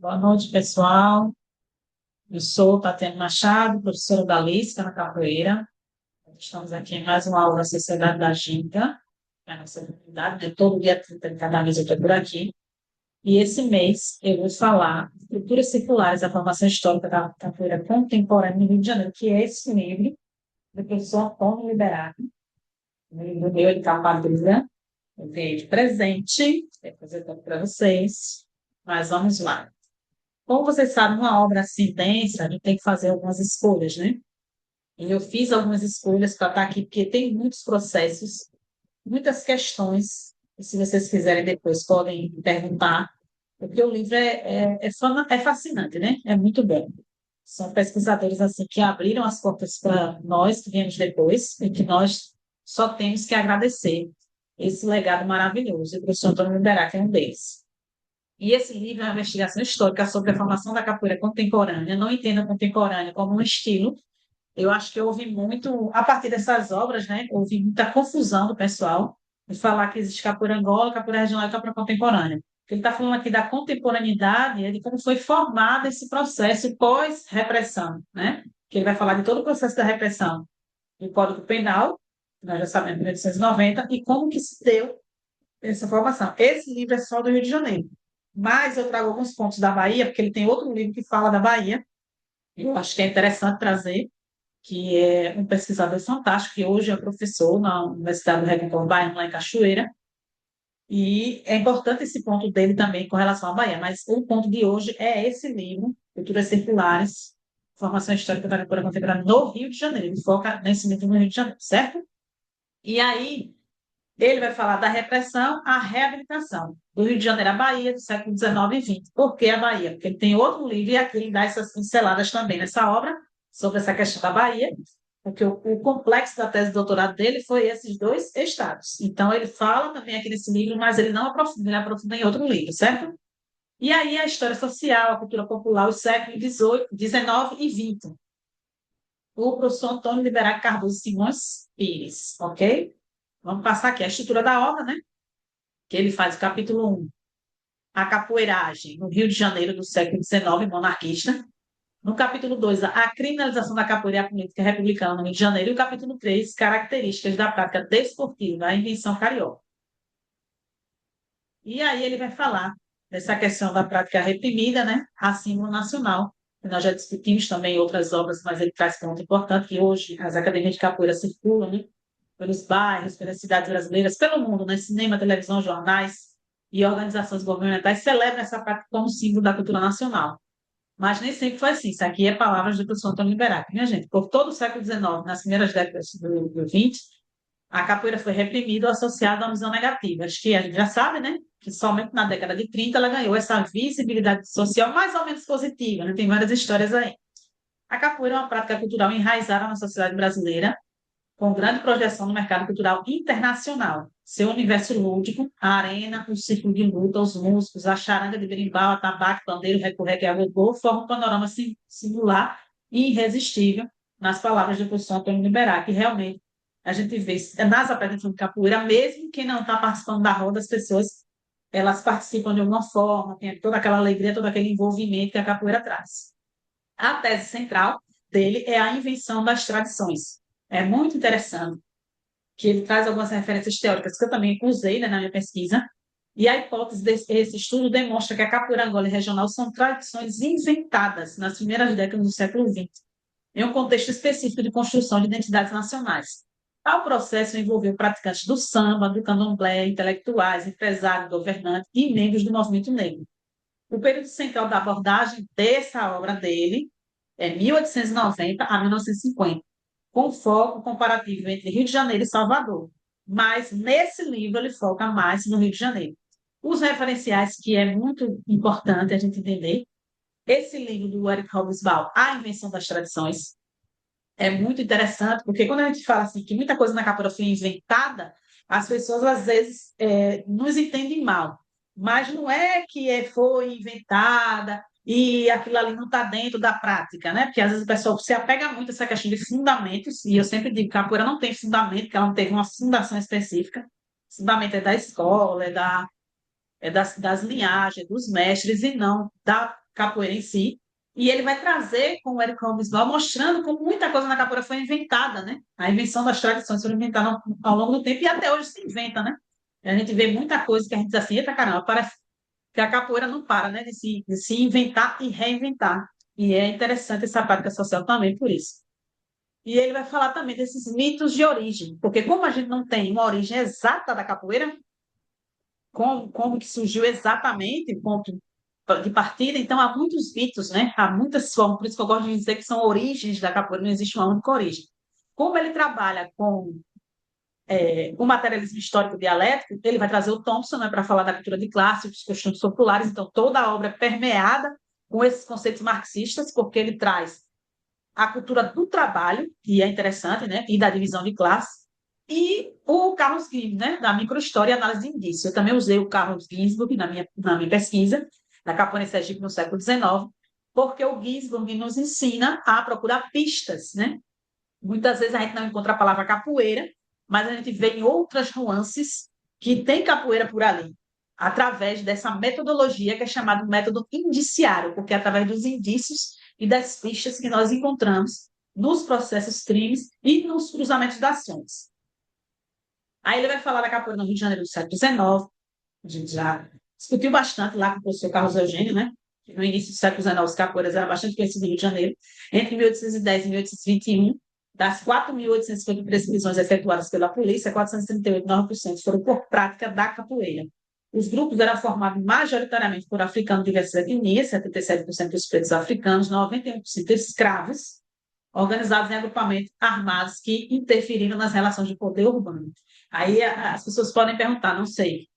Boa noite, pessoal. Eu sou Tatiana Machado, professora da Lisca na capoeira. Estamos aqui em mais uma aula da Sociedade da Ginga, que é a nossa comunidade, né? Todo dia 30 de cada mês eu estou por aqui. E esse mês eu vou falar de Estruturas Circulares da Formação Histórica da Capoeira Contemporânea no Rio de Janeiro, que é esse livro do professor Antônio Liberato, um livro meu de capa dura. Eu ganhei de presente, apresentando para vocês. Mas vamos lá. Como vocês sabem, uma obra assim densa, a gente tem que fazer algumas escolhas, né? E eu fiz algumas escolhas para estar aqui, porque tem muitos processos, muitas questões, e se vocês quiserem depois podem perguntar, porque o livro é fascinante, né? É muito bom. São pesquisadores assim que abriram as portas para nós que viemos depois e que nós só temos que agradecer esse legado maravilhoso. E o professor Antônio Liberato é um deles. E esse livro é uma investigação histórica sobre a formação da capoeira contemporânea. Não entenda contemporânea como um estilo. Eu acho que houve muito, a partir dessas obras, né, houve muita confusão do pessoal de falar que existe capoeira Angola, capoeira regional e capoeira contemporânea. Ele está falando aqui da contemporaneidade, de como foi formado esse processo pós-repressão, né? Que ele vai falar de todo o processo da repressão do Código Penal, que nós já sabemos, de 1890, e como que se deu essa formação. Esse livro é só do Rio de Janeiro. Mas eu trago alguns pontos da Bahia, porque ele tem outro livro que fala da Bahia. Eu acho que é interessante trazer, que é um pesquisador fantástico, que hoje é professor na Universidade do Recôncavo Baiano, lá em Cachoeira. E é importante esse ponto dele também com relação à Bahia. Mas o ponto de hoje é esse livro, Culturas Circulares, Formação Histórica da Cultura Contemporânea no Rio de Janeiro. Ele foca nesse livro no Rio de Janeiro, certo? E aí, ele vai falar da repressão à reabilitação, do Rio de Janeiro à Bahia, do século XIX e XX. Por que a Bahia? Porque ele tem outro livro e aqui ele dá essas pinceladas também nessa obra, sobre essa questão da Bahia, porque o complexo da tese de doutorado dele foi esses dois estados. Então, ele fala também aqui nesse livro, mas ele não aprofunda, ele aprofunda em outro livro, certo? E aí, a história social, a cultura popular, os séculos XVIII, XIX e XX. O professor Antônio Liberato Cardoso Simões Pires, ok? Vamos passar aqui a estrutura da obra, né? Que ele faz o capítulo 1, a capoeiragem no Rio de Janeiro do século XIX, monarquista. No capítulo 2, a criminalização da capoeira e a política republicana no Rio de Janeiro. E o capítulo 3, características da prática desportiva, a invenção carioca. E aí ele vai falar dessa questão da prática reprimida, né? A símbolo nacional, que nós já discutimos também em outras obras, mas ele traz ponto importante que hoje as academias de capoeira circulam, né? Pelos bairros, pelas cidades brasileiras, pelo mundo, né? Cinema, televisão, jornais e organizações governamentais celebram essa prática como símbolo da cultura nacional. Mas nem sempre foi assim. Isso aqui é palavras do professor Antônio Liberato, minha gente. Por todo o século XIX, nas primeiras décadas do XX, a capoeira foi reprimida ou associada a uma visão negativa. Acho que a gente já sabe, né? Que somente na década de 30 ela ganhou essa visibilidade social mais ou menos positiva, né? Tem várias histórias aí. A capoeira é uma prática cultural enraizada na sociedade brasileira, com grande projeção no mercado cultural internacional. Seu universo lúdico, a arena, o círculo de luta, os músicos, a charanga de berimbau, a tabaco, pandeiro, recorreque e agogô formam um panorama singular e irresistível nas palavras do professor Antônio Liberato, que realmente a gente vê nas apresentações de capoeira, mesmo quem não está participando da roda, as pessoas elas participam de alguma forma, tem toda aquela alegria, todo aquele envolvimento que a capoeira traz. A tese central dele é a invenção das tradições. É muito interessante que ele traz algumas referências teóricas que eu também usei, né, na minha pesquisa, e a hipótese desse estudo demonstra que a capoeira angola e regional são tradições inventadas nas primeiras décadas do século XX, em um contexto específico de construção de identidades nacionais. Tal processo envolveu praticantes do samba, do candomblé, intelectuais, empresários, governantes e membros do movimento negro. O período central da abordagem dessa obra dele é 1890 a 1950, com foco comparativo entre Rio de Janeiro e Salvador. Mas nesse livro ele foca mais no Rio de Janeiro. Os referenciais, que é muito importante a gente entender, esse livro do Eric Hobsbawm, A Invenção das Tradições, é muito interessante, porque quando a gente fala assim que muita coisa na capoeira foi inventada, as pessoas às vezes nos entendem mal. Mas não é que foi inventada e aquilo ali não está dentro da prática, né? Porque às vezes o pessoal se apega muito a essa questão de fundamentos, e eu sempre digo que a capoeira não tem fundamento, porque ela não teve uma fundação específica. O fundamento é da escola, das linhagens, dos mestres, e não capoeira em si, e ele vai trazer com o Eric Hobsbawm, mostrando como muita coisa na capoeira foi inventada, né? A invenção das tradições foi inventada ao longo do tempo e até hoje se inventa, né? A gente vê muita coisa que a gente diz assim, eita caramba, parece que a capoeira não para, né? De se inventar e reinventar. E é interessante essa prática social também por isso. E ele vai falar também desses mitos de origem, porque como a gente não tem uma origem exata da capoeira, como que surgiu exatamente o ponto de partida, então há muitos mitos, né? Há muitas formas, por isso que eu gosto de dizer que são origens da capoeira, não existe uma única origem. Como ele trabalha com o materialismo histórico dialético, ele vai trazer o Thompson, né, para falar da cultura de classe, dos costumes populares, então toda a obra é permeada com esses conceitos marxistas, porque ele traz a cultura do trabalho, que é interessante, né, e da divisão de classe, e o Carlos Ginsburg, né, da microhistória e análise de indício. Eu também usei o Carlos Ginsburg na minha pesquisa, na Capoeira em Sergipe no século XIX, porque o Ginsburg nos ensina a procurar pistas, né? Muitas vezes a gente não encontra a palavra capoeira, mas a gente vê em outras nuances que tem capoeira por ali, através dessa metodologia que é chamada método indiciário, porque é através dos indícios e das pistas que nós encontramos nos processos crimes e nos cruzamentos das ações. Aí ele vai falar da capoeira no Rio de Janeiro do século XIX, a gente já discutiu bastante lá com o professor Carlos Eugênio, né? No início do século XIX, os capoeiras eram bastante conhecidos no Rio de Janeiro. Entre 1810 e 1821, das 4.853 prisões efetuadas pela polícia, 438,9% foram por prática da capoeira. Os grupos eram formados majoritariamente por africanos de diversas etnias, 77% dos pretos africanos, 91% escravos, organizados em agrupamentos armados que interferiram nas relações de poder urbano. Aí as pessoas podem perguntar, não sei,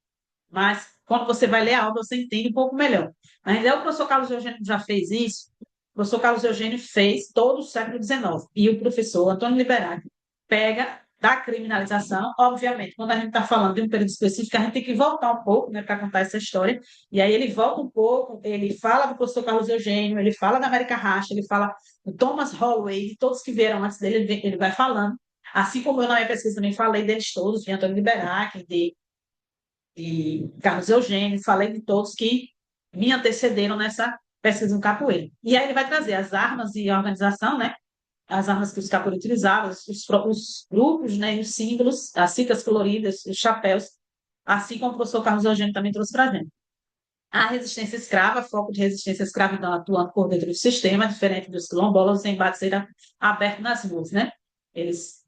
mas quando você vai ler a obra, você entende um pouco melhor. Mas o professor Carlos Eugênio já fez isso. O professor Carlos Eugênio fez todo o século XIX. E o professor Antônio Liberato pega da criminalização. Obviamente, quando a gente está falando de um período específico, a gente tem que voltar um pouco, né, para contar essa história. E aí ele volta um pouco, ele fala do professor Carlos Eugênio, ele fala da América Racha, ele fala do Thomas Holloway, de todos que vieram antes dele, ele vai falando. Assim como eu na minha pesquisa também falei deles todos, de Antônio Liberato, de Carlos Eugênio, falei de todos que me antecederam nessa pesquisa no capoeira. E aí ele vai trazer as armas e a organização, né? As armas que os capoeiros utilizavam, os grupos, né? Os símbolos, as citas coloridas, os chapéus, assim como o professor Carlos Eugênio também trouxe para a gente. A resistência escrava, foco de resistência à escravidão atuando por dentro do sistema, diferente dos quilombolas, os embates eram abertos nas ruas, né?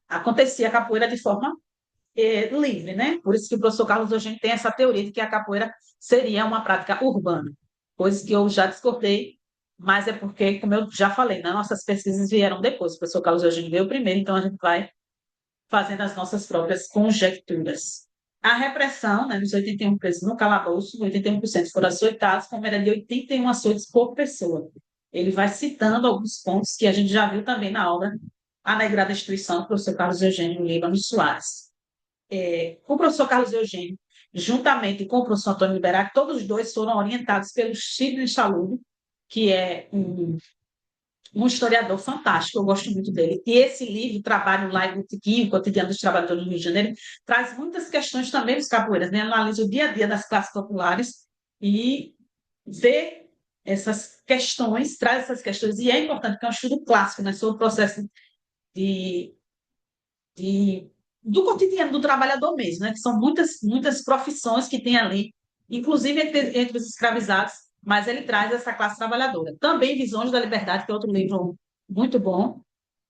Acontecia a capoeira de forma livre, né? Por isso que o professor Carlos Eugênio tem essa teoria de que a capoeira seria uma prática urbana, coisa que eu já discordei, mas é porque, como eu já falei, né, nossas pesquisas vieram depois, o professor Carlos Eugênio veio primeiro, então a gente vai fazendo as nossas próprias conjecturas. A repressão, né, nos 81 presos no calabouço, 81% foram açoitados, com média de 81 açoites por pessoa. Ele vai citando alguns pontos que a gente já viu também na obra A Negrada Instituição, do professor Carlos Eugênio Líbano Soares. O professor Carlos Eugênio, juntamente com o professor Antônio Liberato, todos os dois foram orientados pelo Sidney Chalubo, que é um historiador fantástico, eu gosto muito dele. E esse livro, Trabalho Lá e Botequim, o Cotidiano dos Trabalhadores do Rio de Janeiro, traz muitas questões também dos capoeiras, né? Analisa o dia a dia das classes populares e vê essas questões, traz essas questões, e é importante, porque é um estudo clássico, né, sobre o processo de, de do cotidiano do trabalhador mesmo, né? Que são muitas profissões que tem ali, inclusive entre os escravizados, mas ele traz essa classe trabalhadora. Também Visões da Liberdade, que é outro livro muito bom,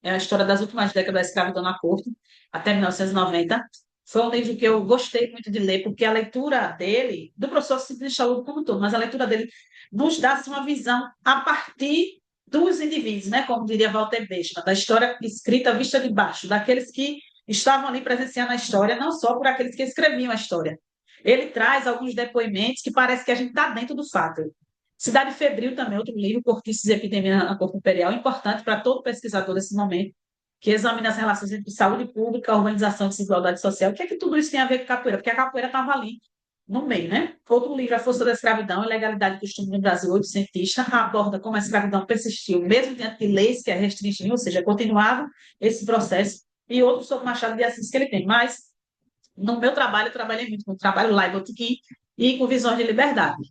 é a história das últimas décadas da escravidão na corte, até 1990. Foi um livro que eu gostei muito de ler, porque a leitura dele, do professor Sidney Chalupa como um todo, mas a leitura dele nos dá assim, uma visão a partir dos indivíduos, né? Como diria Walter Benjamin, da história escrita vista de baixo, daqueles que estavam ali presenciando a história, não só por aqueles que escreviam a história. Ele traz alguns depoimentos que parece que a gente está dentro do fato. Cidade Febril também, outro livro, Cortiços e Epidemia na Corte Imperial, importante para todo pesquisador nesse momento, que examina as relações entre saúde pública, organização e desigualdade social. O que é que tudo isso tem a ver com capoeira? Porque a capoeira estava ali no meio, né? Outro livro, A Força da Escravidão, Ilegalidade e Costume no Brasil, oitocentista, aborda como a escravidão persistiu, mesmo diante de leis que a restringiam, ou seja, continuava esse processo, e outro sobre Machado de Assis que ele tem. Mas, no meu trabalho, eu trabalhei muito com o trabalho lá em Botequim e com Visões de Liberdade.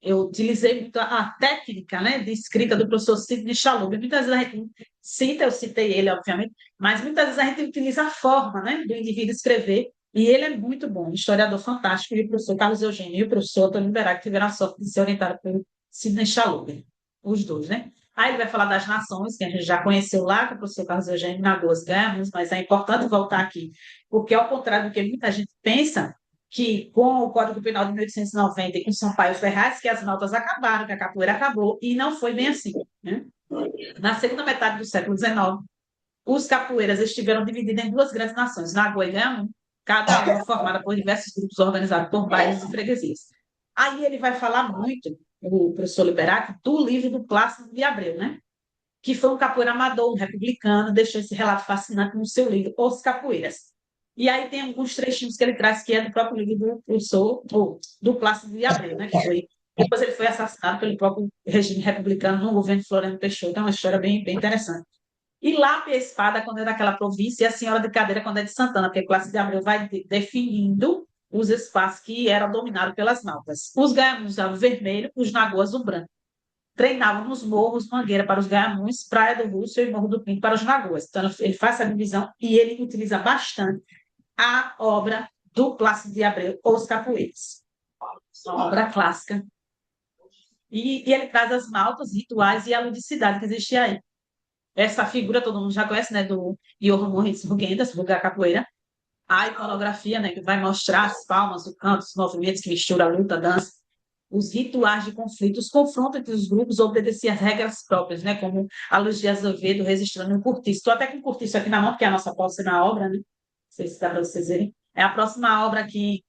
eu utilizei muito a técnica, né, de escrita do professor Sidney Chalub. Muitas vezes a gente cita, eu citei ele, obviamente, mas muitas vezes a gente utiliza a forma, né, do indivíduo escrever, e ele é muito bom, um historiador fantástico, e o professor Carlos Eugênio e o professor Antônio Berá, que tiveram a sorte de ser orientado pelo Sidney Chalub, os dois, né? Aí ele vai falar das nações, que a gente já conheceu lá, que o professor Carlos Eugênio Nagoas ganhamos, mas é importante voltar aqui, porque ao contrário do que muita gente pensa, que com o Código Penal de 1890 e com Sampaio Ferraz, que as notas acabaram, que a capoeira acabou, e não foi bem assim, né? Na segunda metade do século XIX, os capoeiras estiveram divididos em duas grandes nações, Nagoa e Ganhamun, cada uma formada por diversos grupos organizados por bairros e freguesias. Aí ele vai falar muito, o professor Liberato, do livro do Plácido de Abreu, né? Que foi um capoeira amador, um republicano, deixou esse relato fascinante no seu livro, Os Capoeiras. E aí tem alguns trechinhos que ele traz que é do próprio livro do professor, ou do Plácido de Abreu, né? Que foi, depois ele foi assassinado pelo próprio regime republicano no governo de Floriano Peixoto, é uma história bem interessante. E Lápia Espada, quando é daquela província, e a Senhora de Cadeira, quando é de Santana, porque Plácido de Abreu vai definindo os espaços que eram dominados pelas maltas. Os gaiamus usavam vermelho, os nagoas o branco. Treinavam nos morros, Mangueira para os gaiamus, Praia do Russo e Morro do Pinto para os nagoas. Então, ele faz essa divisão e ele utiliza bastante a obra do Plácido de Abreu, Os Capoeiras. Uma obra clássica. E ele traz as maltas, rituais e a ludicidade que existia aí. Essa figura todo mundo já conhece, né, do Johann Moritz Rugendas, vulgar capoeira. A iconografia, né, que vai mostrar as palmas, o canto, os movimentos que mistura a luta, a dança, os rituais de conflito, os confrontos entre os grupos obedeciam às regras próprias, né, como a Luz de Azevedo registrando um cortiço. Estou até com um cortiço aqui na mão, porque é a nossa próxima obra, né? Não sei se dá para vocês verem. É a próxima obra que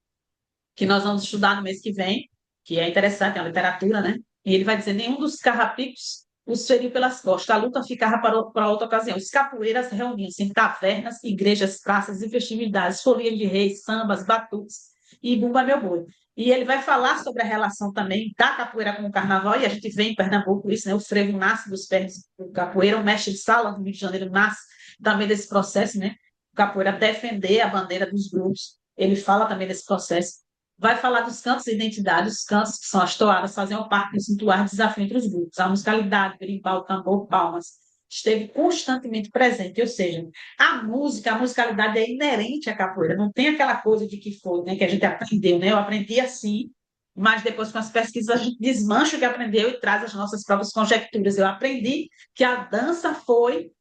nós vamos estudar no mês que vem, que é interessante, é uma literatura, né? E ele vai dizer: nenhum dos carrapicos os feriu pelas costas, a luta ficava para outra ocasião. Os capoeiras reuniam-se em tavernas, igrejas, praças e festividades, folias de reis, sambas, batuques e bumba meu boi. E ele vai falar sobre a relação também da capoeira com o carnaval, e a gente vê em Pernambuco isso, né? O frevo nasce dos pés do capoeira, o mestre de sala do Rio de Janeiro nasce também desse processo, né? O capoeira defender a bandeira dos grupos. Ele fala também desse processo. Vai falar dos cantos de identidade, os cantos que são as toadas, faziam parte dos rituais de desafio entre os grupos. A musicalidade, berimbau, tambor, palmas, esteve constantemente presente, ou seja, a música, a musicalidade é inerente à capoeira, não tem aquela coisa de que foi, né, que a gente aprendeu, né? Eu aprendi assim, mas depois com as pesquisas a gente desmancha o que aprendeu e traz as nossas próprias conjecturas. Eu aprendi que a dança foi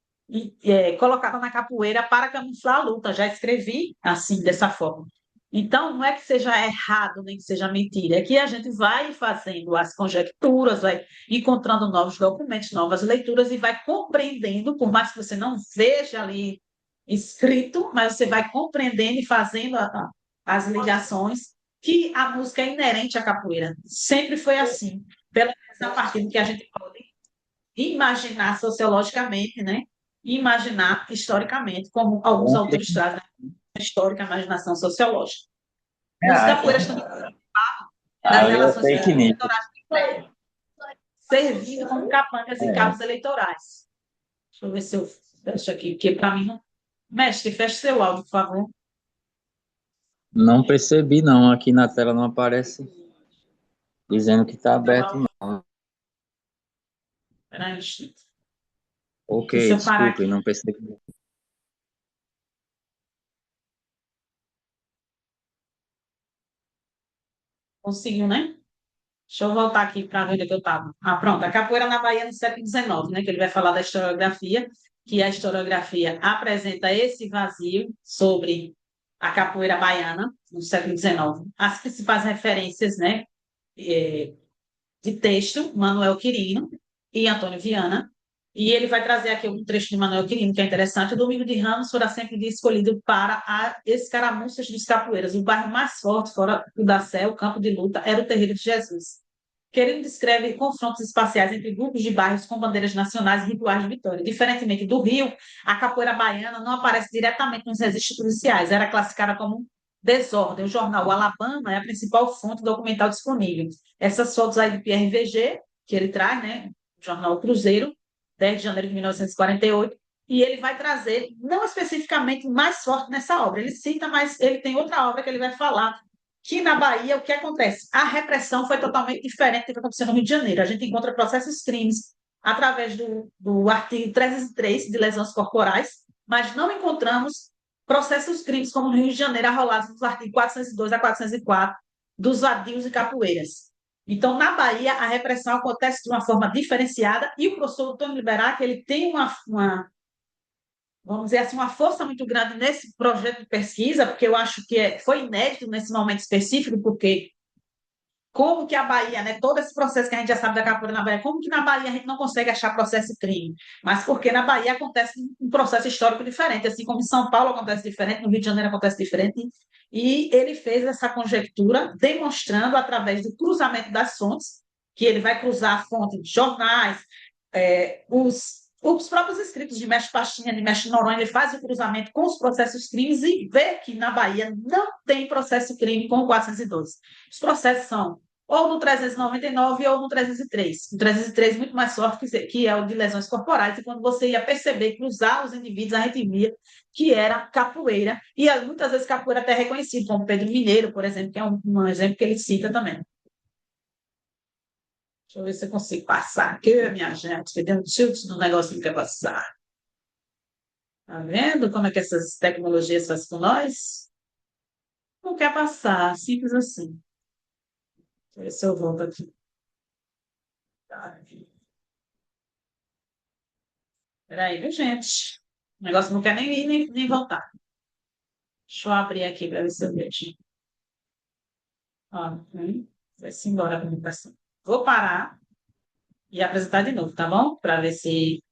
colocada na capoeira para camuflar a luta, já escrevi assim, dessa forma. Então, não é que seja errado, nem que seja mentira, é que a gente vai fazendo as conjecturas, vai encontrando novos documentos, novas leituras e vai compreendendo, por mais que você não veja ali escrito, mas você vai compreendendo e fazendo as ligações, que a música é inerente à capoeira. Sempre foi assim, pelo menos a partir do que a gente pode imaginar sociologicamente, né? E imaginar historicamente, como alguns Ontem, autores trazem, a histórica imaginação sociológica. Os ah, capoeiras também das aí é relações fake news. eleitorais servindo como capangas e É, cabos eleitorais. Deixa eu ver se eu fecho aqui, porque para mim não. Mestre, feche seu áudio, por favor. não percebi, não. Aqui na tela não aparece dizendo que está Seu aberto, áudio. não. Espera aí, um instante. Ok, Que se eu parar desculpe, aqui, não percebi. conseguiu, né? Deixa eu voltar aqui para ver onde é que eu estava. Ah, pronto. A capoeira na Bahia no século XIX, né? Que ele vai falar da historiografia, que a historiografia apresenta esse vazio sobre a capoeira baiana no século XIX. As principais referências, né? eh, de texto, Manuel Quirino e Antônio Viana. E ele vai trazer aqui um trecho de Manuel Quirino, que é interessante. O Domingo de Ramos será sempre dia escolhido para as escaramuças dos capoeiras. O bairro mais forte, fora o da Sé, o campo de luta, era o Terreiro de Jesus. Querendo descreve confrontos espaciais entre grupos de bairros com bandeiras nacionais e rituais de vitória. Diferentemente do Rio, a capoeira baiana não aparece diretamente nos registros policiais, era classificada como desordem. O jornal O Alabama é a principal fonte documental disponível. Essas fotos aí do PRVG, que ele traz, né, o jornal Cruzeiro, 10 de janeiro de 1948, e ele vai trazer, não especificamente mais forte nessa obra, ele cita, mas ele tem outra obra que ele vai falar que na Bahia, o que acontece? A repressão foi totalmente diferente do que aconteceu no Rio de Janeiro. A gente encontra processos crimes através do artigo 303 de lesões corporais, mas não encontramos processos crimes como no Rio de Janeiro, arrolados nos artigos 402 a 404 dos vadios e capoeiras. Então, na Bahia, a repressão acontece de uma forma diferenciada e o professor Antônio Liberac, ele tem vamos dizer assim, uma força muito grande nesse projeto de pesquisa, porque eu acho que foi inédito nesse momento específico, porque como que a Bahia, né, todo esse processo que a gente já sabe da capoeira na Bahia, como que na Bahia a gente não consegue achar processo crime? Mas porque na Bahia acontece um processo histórico diferente, assim como em São Paulo acontece diferente, no Rio de Janeiro acontece diferente, e ele fez essa conjectura demonstrando através do cruzamento das fontes, que ele vai cruzar a fonte de jornais, os próprios escritos de Mestre Pastinha, de Mestre Noronha, ele faz o cruzamento com os processos crimes e vê que na Bahia não tem processo crime com o 412. Os processos são ou no 399 ou no 303. O 303 muito mais forte que é o de lesões corporais, e quando você ia perceber, cruzar os indivíduos, a gente via que era capoeira, e muitas vezes capoeira até reconhecido, como Pedro Mineiro, por exemplo, que é um exemplo que ele cita também. Deixa eu ver se eu consigo passar aqui, minha gente, que deu um tilt no negócio que não quer passar. Tá vendo como é que essas tecnologias fazem com nós? Não quer passar, simples assim. Deixa eu ver se eu volto aqui. Tá. Peraí, viu, gente? O negócio não quer nem ir, nem voltar. Deixa eu abrir aqui para ver se eu vejo. Ó, vai-se embora a comunicação. Vou parar e apresentar de novo, tá bom? Para ver se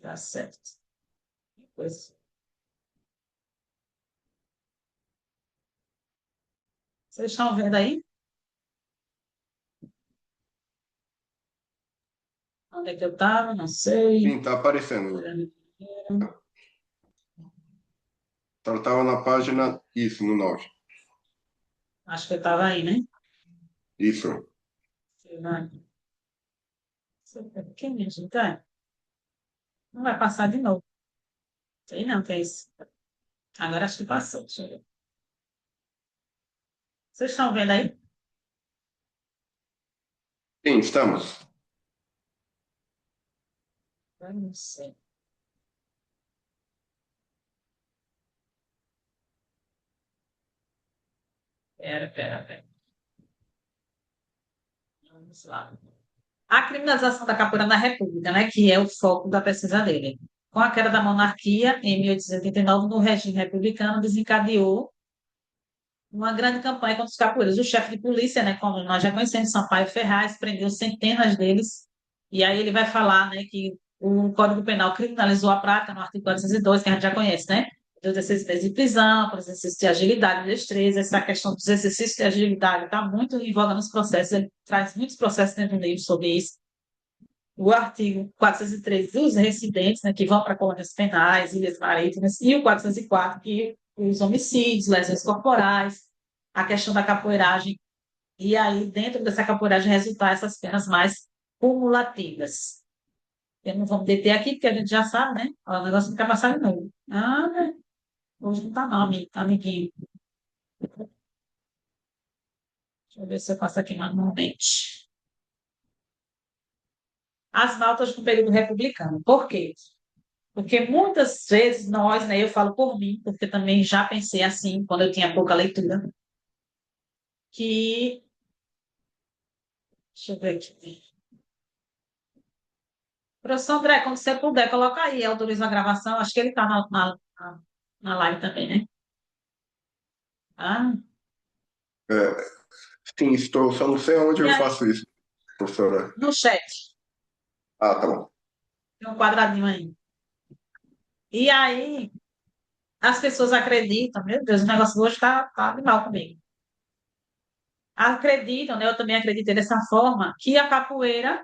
dá certo. Depois. Vocês estão vendo aí? Onde é que eu estava? Não sei. Sim, tá aparecendo. Ela estava na página, isso, no 9. Acho que eu estava aí, né? Isso. Quem mesmo, tá? Não vai passar de novo. Sei não, que é isso. Agora acho que passou. Deixa eu ver. Vocês estão vendo aí? Sim, estamos. Eu não sei. Pera. Vamos lá. A criminalização da capoeira na República, né, que é o foco da pesquisa dele. Com a queda da monarquia, em 1889, no regime republicano, desencadeou uma grande campanha contra os capoeiras. O chefe de polícia, né, como nós já conhecemos, Sampaio Ferraz, prendeu centenas deles, e aí ele vai falar, né, que o Código Penal criminalizou a prática no artigo 402, que a gente já conhece, né, dos exercícios de prisão, por exercício de agilidade e destreza. Essa questão dos exercícios de agilidade está muito em voga nos processos, ele traz muitos processos dentro do livro sobre isso. O artigo 403 dos residentes, né, que vão para colônias penais, ilhas marítimas, e o 404, que os homicídios, lesões corporais, a questão da capoeiragem, e aí, dentro dessa capoeiragem, resultar essas penas mais cumulativas. Eu não vou me deter aqui, porque a gente já sabe, né? O negócio não quer passar de novo. Ah, né? Hoje não está não, amiguinho. Deixa eu ver se eu passo aqui manualmente. As pautas do período republicano. Por quê? Porque muitas vezes nós, né, eu falo por mim, porque também já pensei assim quando eu tinha pouca leitura, que. Deixa eu ver aqui. Professor André, quando você puder, coloca aí, autoriza a gravação. Acho que ele está na live também, né? Ah, É, sim, estou. Só não sei onde e eu aí, faço isso, professora. no chat, Ah, tá bom. tem um quadradinho aí. E aí, as pessoas acreditam, meu Deus, o negócio hoje está de mal comigo. Acreditam, né? Eu também acreditei dessa forma, que a capoeira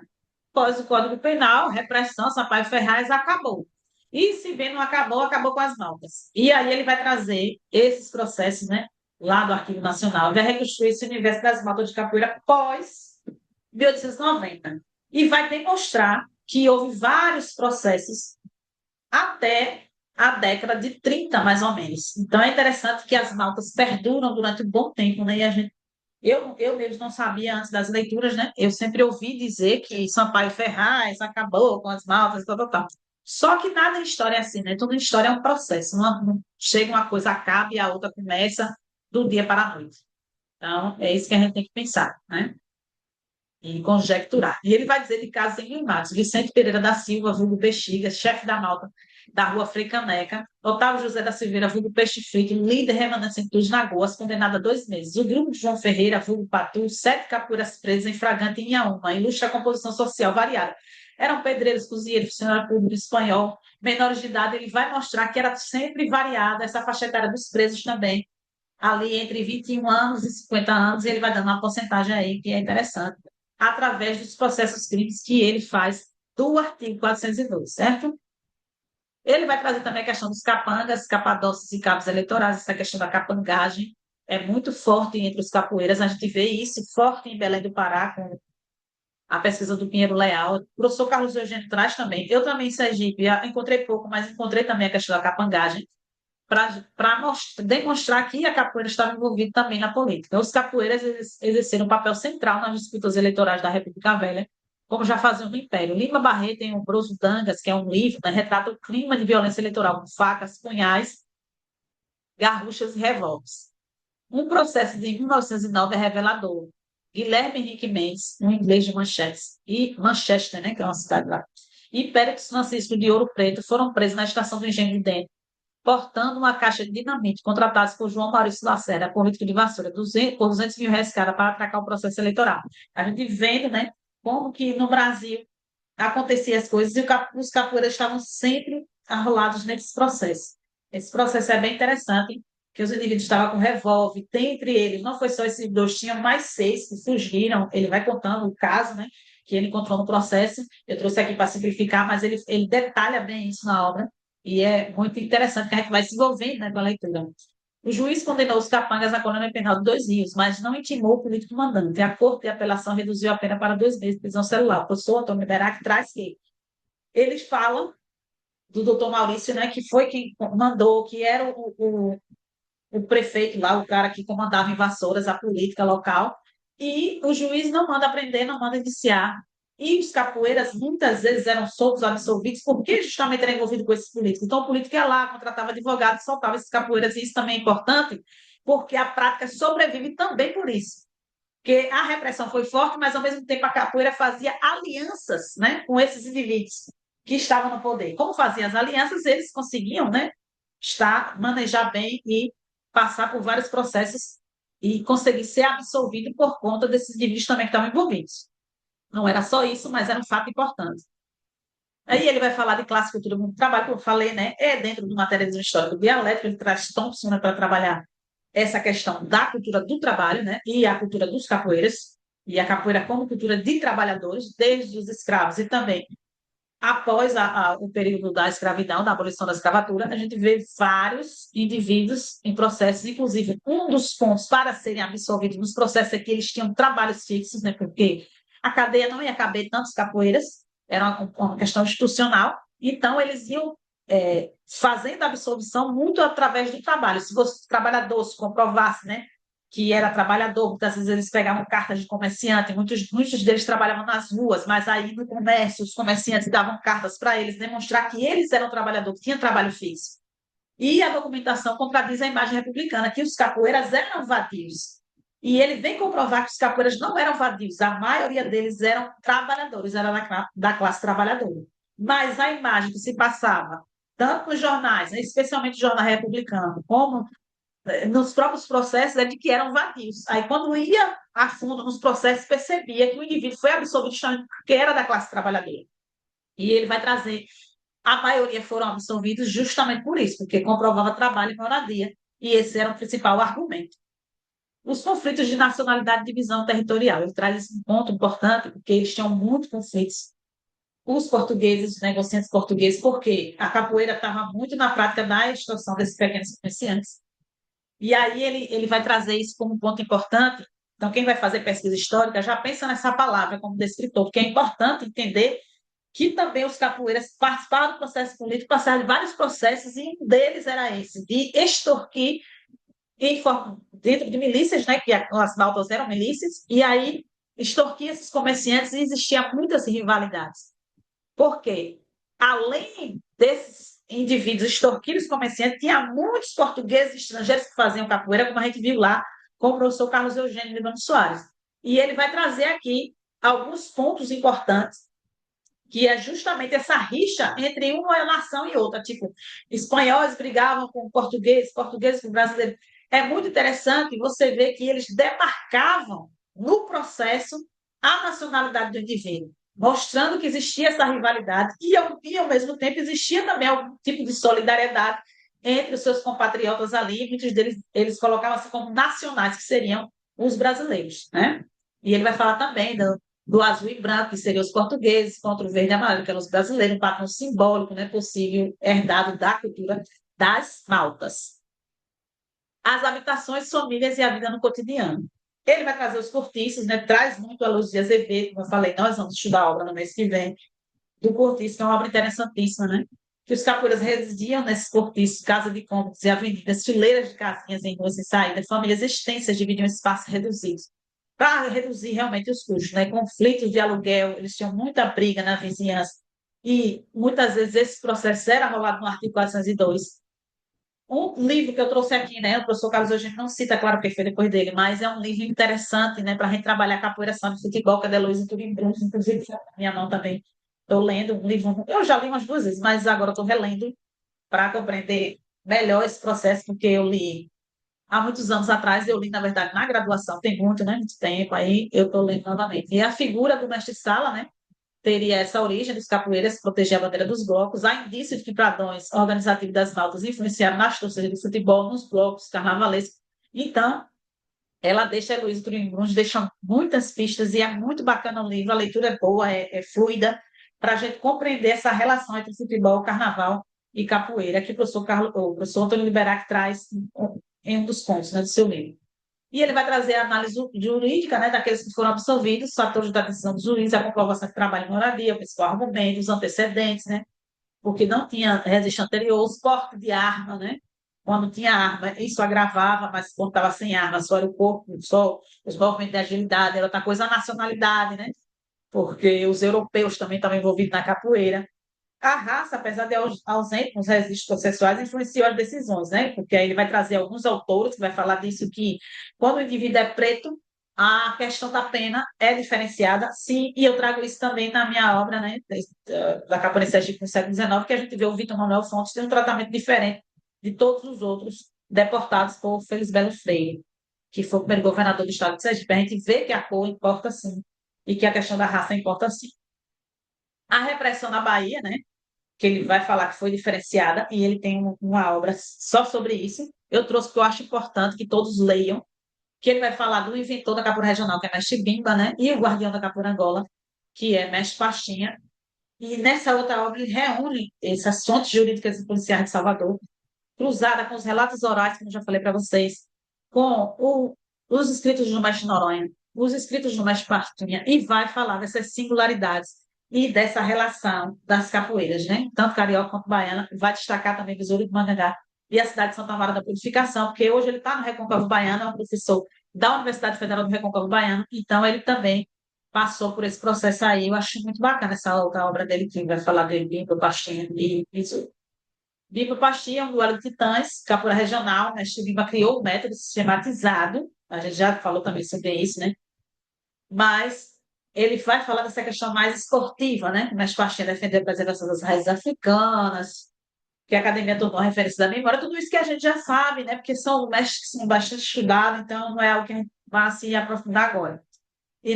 após o Código Penal, repressão, Sampaio Ferraz, acabou. E se bem não acabou, acabou com as maltas. E aí ele vai trazer esses processos, né, lá do Arquivo Nacional, vai reconstruir esse universo das maltas de capoeira pós 1890. E vai demonstrar que houve vários processos até à década de 30, mais ou menos. Então, é interessante que as maltas perduram durante um bom tempo, né? E eu mesmo não sabia antes das leituras, né? Eu sempre ouvi dizer que Sampaio Ferraz acabou com as maltas, tal, tal, tal. Só que nada em história é assim, né? Tudo em história é um processo. Não chega uma coisa, acaba e a outra começa do dia para a noite. Então, é isso que a gente tem que pensar, né? E conjecturar. E ele vai dizer de casos emblemáticos. Vicente Pereira da Silva, vulgo Bexiga, chefe da malta da rua Frei Caneca. Otávio José da Silveira, vulgo Peixe Frito, líder remanescente dos Lagoas, condenado a 2 meses. O grupo de João Ferreira, vulgo Patu, 7 capoeiras presas em flagrante em Inhaúma, ilustra a composição social variada. Eram pedreiros, cozinheiros, funcionário público espanhol, menores de idade. Ele vai mostrar que era sempre variada essa faixa etária dos presos também, ali entre 21 anos e 50 anos, e ele vai dando uma porcentagem aí que é interessante, através dos processos críticos que ele faz do artigo 402, certo? Ele vai trazer também a questão dos capangas, capadócios e cabos eleitorais, essa questão da capangagem é muito forte entre os capoeiras, a gente vê isso forte em Belém do Pará, com a pesquisa do Pinheiro Leal. O professor Carlos Eugênio traz também. Eu também em Sergipe encontrei pouco, mas encontrei também a questão da capangagem, para demonstrar que a capoeira estava envolvida também na política. Os capoeiras exerceram um papel central nas disputas eleitorais da República Velha, como já faziam no Império. Lima Barreto tem o Broso Dangas, que é um livro, né, retrata o clima de violência eleitoral com facas, punhais, garruchas e revólveres. Um processo de 1909 é revelador. Guilherme Henrique Mendes, um inglês de Manchester, né, que é uma cidade lá, e Pérez Francisco de Ouro Preto foram presos na estação do Engenho de Dentro, portando uma caixa de dinamite, contratados por João Maurício Lacerda, político de Vassoura, por 200 mil reais cada para atracar o processo eleitoral. A gente vendo, né, como que no Brasil aconteciam as coisas e os capoeiras estavam sempre arrolados nesses processos. Esse processo é bem interessante, que os indivíduos estavam com revólver, dentre eles, não foi só esses dois, tinham mais 6 que fugiram, ele vai contando o caso, né, que ele encontrou no processo, eu trouxe aqui para simplificar, mas ele detalha bem isso na obra, e é muito interessante que a gente vai se envolvendo, né, com a leitura. O juiz condenou os capangas à colônia penal de 2 Rios, mas não intimou o político mandante. A Corte de Apelação reduziu a pena para 2 meses de prisão celular. O professor Antônio Berac traz que eles falam do doutor Maurício, né, que foi quem mandou, que era o prefeito lá, o cara que comandava em Vassouras a política local, e o juiz não manda prender, não manda indiciar. E os capoeiras muitas vezes eram soltos, absolvidos, porque justamente era envolvido com esses políticos. Então, o político ia lá, contratava advogado, soltava esses capoeiras, e isso também é importante, porque a prática sobrevive também por isso. Porque a repressão foi forte, mas ao mesmo tempo a capoeira fazia alianças, né, com esses indivíduos que estavam no poder. Como faziam as alianças, eles conseguiam, né, manejar bem e passar por vários processos e conseguir ser absolvido por conta desses indivíduos também que estavam envolvidos. Não era só isso, mas era um fato importante. Aí ele vai falar de classe, cultura, mundo do trabalho, que eu falei, né? É dentro do materialismo histórico dialético, ele traz Thompson, né, para trabalhar essa questão da cultura do trabalho, né? E a cultura dos capoeiras, e a capoeira como cultura de trabalhadores, desde os escravos e também após o período da escravidão, da abolição da escravatura, a gente vê vários indivíduos em processos, inclusive um dos pontos para serem absolvidos nos processos é que eles tinham trabalhos fixos, né, porque a cadeia não ia caber tantos capoeiras, era uma questão institucional, então eles iam fazendo a absolvição muito através do trabalho. Se o trabalhador se comprovasse, né, que era trabalhador, muitas vezes eles pegavam cartas de comerciante, muitos deles trabalhavam nas ruas, mas aí no comércio os comerciantes davam cartas para eles, demonstrar que eles eram trabalhadores, que tinham trabalho físico. E a documentação contradiz a imagem republicana, que os capoeiras eram vadios. E ele vem comprovar que os capoeiras não eram vadios, a maioria deles eram trabalhadores, era da classe trabalhadora. Mas a imagem que se passava, tanto nos jornais, né, especialmente o jornal republicano, como nos próprios processos, é de que eram vadios. Aí, quando ia a fundo nos processos, percebia que o indivíduo foi absolvido justamente porque era da classe trabalhadora. E ele vai trazer, a maioria foram absolvidos justamente por isso, porque comprovava trabalho e moradia, e esse era o principal argumento. Os conflitos de nacionalidade e divisão territorial, ele traz esse ponto importante, porque eles tinham muitos conflitos. Os portugueses, os negociantes portugueses, porque a capoeira estava muito na prática da extorsão desses pequenos comerciantes. E aí ele vai trazer isso como um ponto importante. Então, quem vai fazer pesquisa histórica já pensa nessa palavra como descritor, porque é importante entender que também os capoeiras participavam do processo político, passaram de vários processos, e um deles era esse, de extorquir dentro de milícias, né, que as maltas eram milícias, e aí extorquia esses comerciantes e existiam muitas rivalidades. Por quê? Além desses indivíduos extorquir os comerciantes, tinha muitos portugueses e estrangeiros que faziam capoeira, como a gente viu lá com o professor Carlos Eugênio Libano Soares. E ele vai trazer aqui alguns pontos importantes, que é justamente essa rixa entre uma nação e outra. Tipo, espanhóis brigavam com portugueses, portugueses com brasileiros. É muito interessante você ver que eles demarcavam no processo a nacionalidade do indivíduo, mostrando que existia essa rivalidade ao mesmo tempo, existia também algum tipo de solidariedade entre os seus compatriotas ali. Muitos deles eles colocavam assim como nacionais, que seriam os brasileiros, né? E ele vai falar também do azul e branco, que seriam os portugueses, contra o verde e amarelo, que eram os brasileiros, um padrão simbólico, né, possível, herdado da cultura das maltas. As habitações, famílias e a vida no cotidiano. Ele vai trazer os cortiços, né, traz muito a Luz de Azevedo, como eu falei, nós vamos estudar a obra no mês que vem, do cortiço, que é uma obra interessantíssima, né? Que os capoeiras residiam nesses cortiços, casa de cômodos e avenidas, fileiras de casinhas em ruas e saídas, famílias extensas dividiam espaços reduzidos para reduzir realmente os custos, né? Conflitos de aluguel, eles tinham muita briga na vizinhança, e muitas vezes esse processo era rolado no artigo 402. Um livro que eu trouxe aqui, né? O professor Carlos Eugênio não cita, claro, porque foi depois dele, mas é um livro interessante, né? Para a gente trabalhar capoeira, samba, futebol, que é da Heloísa Turimbrum, inclusive na minha mão também. Estou lendo um livro, eu já li umas 2 vezes, mas agora estou relendo para compreender melhor esse processo, porque eu li há muitos anos atrás, eu li, na verdade, na graduação, tem muito, né? Muito tempo, aí eu estou lendo novamente. E a figura do mestre-sala, né? Teria essa origem dos capoeiras, proteger a bandeira dos blocos. Há indícios de que padrões organizativos das maltas influenciaram nas torcidas de futebol, nos blocos carnavalescos. Então, ela deixa, a Heloísa Turimbruns deixa muitas pistas, e é muito bacana o livro, a leitura é boa, é fluida, para a gente compreender essa relação entre futebol, carnaval e capoeira, que o professor Antônio Liberac traz em um dos contos, né, do seu livro. E ele vai trazer a análise jurídica, né, daqueles que foram absolvidos, os fatores da decisão dos juízes, a comprovação de trabalho e moradia, o principal argumento, os antecedentes, né, porque não tinha registro anterior, os portes de arma, né, quando tinha arma, isso agravava, mas quando estava sem arma, só era o corpo, só os movimentos de agilidade, era outra coisa, a nacionalidade, né, porque os europeus também estavam envolvidos na capoeira. A raça, apesar de ausente nos registros processuais, influenciou as decisões, né? Porque aí ele vai trazer alguns autores que vai falar disso, que quando o indivíduo é preto, a questão da pena é diferenciada, sim, e eu trago isso também na minha obra, né, da Capoeira Sergipe no século XIX, que a gente vê o Vitor Manuel Fontes tem um tratamento diferente de todos os outros deportados por Felisbelo Freire, que foi o primeiro governador do estado de Sergipe. A gente vê que a cor importa sim, e que a questão da raça importa sim. A repressão na Bahia, né, que ele vai falar que foi diferenciada, e ele tem uma obra só sobre isso. Eu trouxe porque eu acho importante que todos leiam, que ele vai falar do inventor da capoeira regional, que é Mestre Bimba, né? E o guardião da capoeira Angola, que é Mestre Pastinha. E nessa outra obra ele reúne essas fontes jurídicas e policiais de Salvador, cruzada com os relatos orais, como eu já falei para vocês, com os escritos do Mestre Noronha, os escritos do Mestre Pastinha, e vai falar dessas singularidades e dessa relação das capoeiras, né? Tanto carioca quanto baiana. Vai destacar também Besouro do Mangangá e a cidade de Santa Maria da Purificação, porque hoje ele está no Recôncavo Baiano, é um professor da Universidade Federal do Recôncavo Baiano, então ele também passou por esse processo aí. Eu acho muito bacana essa outra obra dele, que vai falar dele, Bimba, Pastinha e Besouro. Bimba Pastinha é um duelo de titãs, capoeira regional, né? Bimba criou o método sistematizado, a gente já falou também sobre isso, né? Mas ele vai falar dessa questão mais esportiva, né? O Mestre Pastinha defendeu a preservação das raízes africanas, que a academia tornou referência da memória, tudo isso que a gente já sabe, né? Porque são mestres que são bastante estudados, então não é algo que a gente vai se aprofundar agora.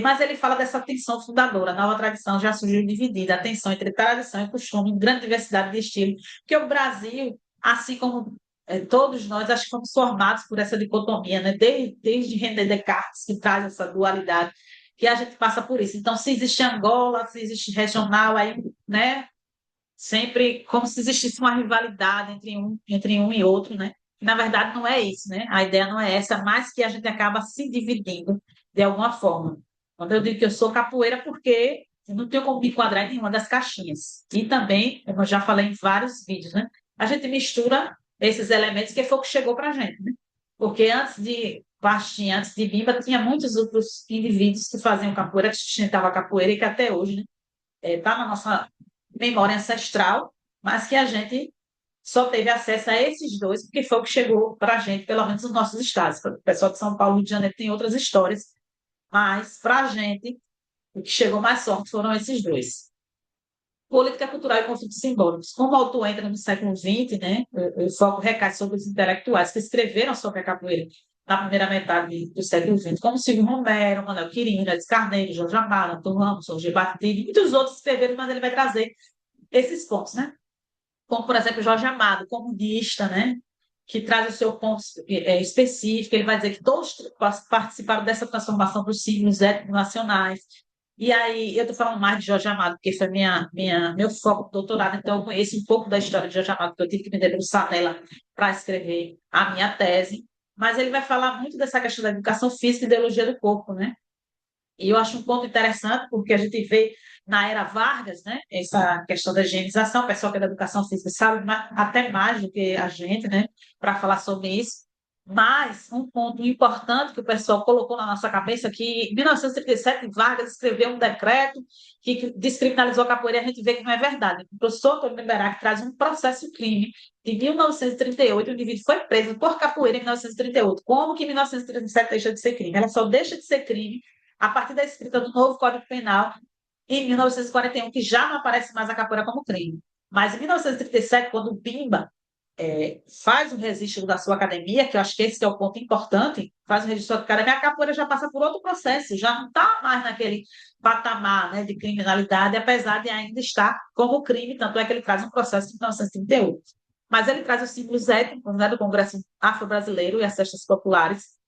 Mas ele fala dessa tensão fundadora, a nova tradição já surgiu dividida, a tensão entre tradição e costume, grande diversidade de estilo, porque o Brasil, assim como todos nós, acho que fomos formados por essa dicotomia, né? Desde René Descartes, que traz essa dualidade, que a gente passa por isso. Então, se existe Angola, se existe regional, aí, né? Sempre como se existisse uma rivalidade entre um e outro, né? Na verdade, não é isso, né? A ideia não é essa, mas que a gente acaba se dividindo de alguma forma. Quando eu digo que eu sou capoeira, porque eu não tenho como me enquadrar em nenhuma das caixinhas. E também, como eu já falei em vários vídeos, né? A gente mistura esses elementos que foi o que chegou para a gente, né? Porque antes de Pastinha, antes de Bimba, tinha muitos outros indivíduos que faziam capoeira, que sustentavam a capoeira e que até hoje, né, está na nossa memória ancestral, mas que a gente só teve acesso a esses dois, porque foi o que chegou para a gente, pelo menos nos nossos estados. O pessoal de São Paulo e Rio de Janeiro tem outras histórias, mas para a gente, o que chegou mais forte foram esses dois. Política cultural e conflitos simbólicos. Como o autor entra no século XX, né, o foco recai sobre os intelectuais que escreveram sobre a capoeira na primeira metade do século XX, como Silvio Romero, Manuel Quirino, Edson Carneiro, Jorge Amado, Antônio Ramos, Jorge Bartini, e muitos outros escreveram, mas ele vai trazer esses pontos, né? Como, por exemplo, Jorge Amado, comunista, né? Que traz o seu ponto específico, ele vai dizer que todos participaram dessa transformação dos símbolos étnicos nacionais. E aí, eu estou falando mais de Jorge Amado, porque foi meu foco do doutorado, então eu conheço um pouco da história de Jorge Amado, porque eu tive que me debruçar nela para escrever a minha tese. Mas ele vai falar muito dessa questão da educação física e ideologia do corpo, né? E eu acho um ponto interessante, porque a gente vê na era Vargas, né, essa questão da higienização, o pessoal que é da educação física sabe até mais do que a gente, né, para falar sobre isso. Mas um ponto importante que o pessoal colocou na nossa cabeça é que em 1937 Vargas escreveu um decreto que descriminalizou a capoeira e a gente vê que não é verdade. O professor Antônio Liberac traz um processo crime de 1938, o indivíduo foi preso por capoeira em 1938. Como que em 1937 deixa de ser crime? Ela só deixa de ser crime a partir da escrita do novo Código Penal em 1941, que já não aparece mais a capoeira como crime. Mas em 1937, quando o Bimba faz o registro da sua academia, que eu acho que esse é o ponto importante, faz o registro da academia, a capoeira já passa por outro processo, já não está mais naquele patamar, né, de criminalidade, apesar de ainda estar como crime, tanto é que ele traz um processo de 1938. Mas ele traz os símbolos étnicos, né, do Congresso Afro-Brasileiro e as festas populares,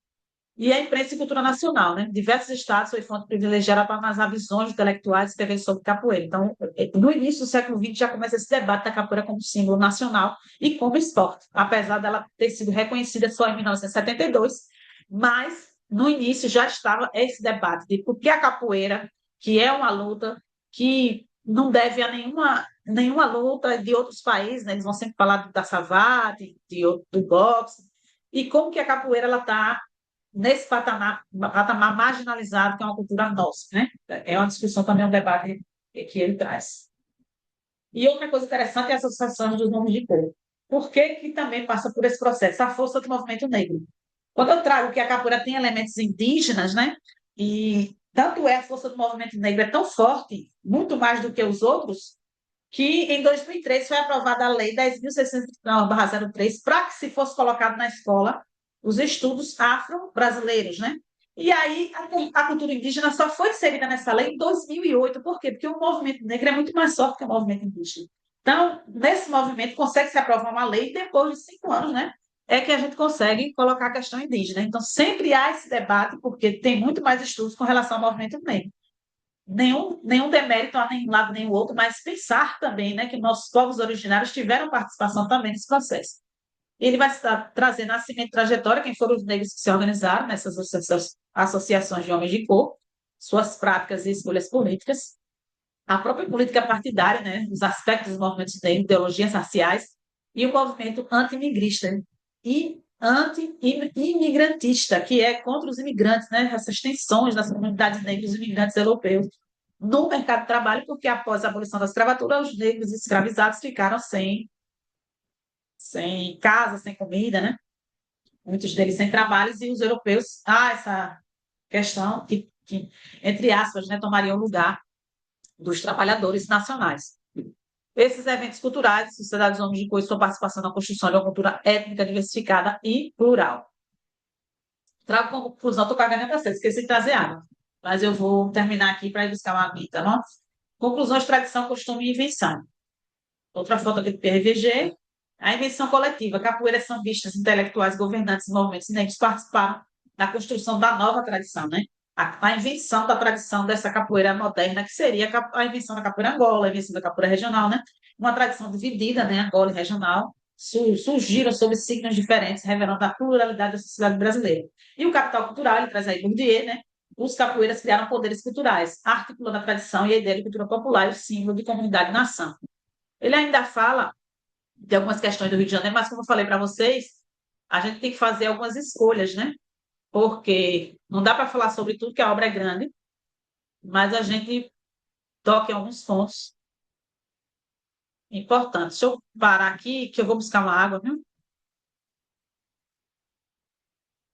e a imprensa e cultura nacional, né? Diversos estados foi fonte privilegiada para analisar visões intelectuais e escrever sobre capoeira. Então, no início do século XX já começa esse debate da capoeira como símbolo nacional e como esporte, apesar dela ter sido reconhecida só em 1972, mas no início já estava esse debate de por que a capoeira, que é uma luta que não deve a nenhuma luta de outros países, né? Eles vão sempre falar da savate, do boxe, e como que a capoeira ela está nesse patamar marginalizado, que é uma cultura nossa, né? É uma discussão também, um debate que ele traz. E outra coisa interessante é a associação dos nomes de cor. Por que que também passa por esse processo? A força do movimento negro. Quando eu trago que a capoeira tem elementos indígenas, né? E tanto é a força do movimento negro é tão forte, muito mais do que os outros, que em 2003 foi aprovada a Lei 10.639/03 para que se fosse colocado na escola os estudos afro-brasileiros, né? E aí a cultura indígena só foi inserida nessa lei em 2008. Por quê? Porque o movimento negro é muito mais forte que o movimento indígena. Então, nesse movimento, consegue se aprovar uma lei e depois de 5 anos, né? É que a gente consegue colocar a questão indígena. Então, sempre há esse debate, porque tem muito mais estudos com relação ao movimento negro. Nenhum demérito a nenhum lado nem o outro, mas pensar também, né, que nossos povos originários tiveram participação também nesse processo. Ele vai trazer nascimento e trajetória, quem foram os negros que se organizaram nessas associações de homens de cor, suas práticas e escolhas políticas, a própria política partidária, né, os aspectos dos movimentos negros, ideologias raciais, e o movimento anti-imigrista e anti-imigrantista, que é contra os imigrantes, né, essas tensões das comunidades negras e imigrantes europeus no mercado de trabalho, porque após a abolição da escravatura, os negros escravizados ficaram sem casa, sem comida, né? Muitos deles sem trabalhos, e os europeus, essa questão que, entre aspas, né, tomaria o lugar dos trabalhadores nacionais. Esses eventos culturais, sociedades homens de cor, sua participação na construção de uma cultura étnica diversificada e plural. Trago como conclusão, estou com a garganta seca, esqueci de trazer água, mas eu vou terminar aqui para ir buscar uma aguinha, tá bom? Conclusões, tradição, costume e invenção. Outra foto aqui do PRVG. A invenção coletiva. Capoeiras são vistas, intelectuais, governantes e movimentos negros participaram da construção da nova tradição, né? A invenção da tradição dessa capoeira moderna, que seria a invenção da capoeira Angola, a invenção da capoeira regional, né? Uma tradição dividida, né? Angola e regional, surgiram sob signos diferentes, revelando a pluralidade da sociedade brasileira. E o capital cultural, ele traz aí Bourdieu, né? os capoeiras criaram poderes culturais, articulando a tradição e a ideia de cultura popular e o símbolo de comunidade e nação. Ele ainda fala de algumas questões do Rio de Janeiro, mas como eu falei para vocês, a gente tem que fazer algumas escolhas, né? Porque não dá para falar sobre tudo, que a obra é grande, mas a gente toca em alguns pontos importantes. Deixa eu parar aqui, que eu vou buscar uma água, viu?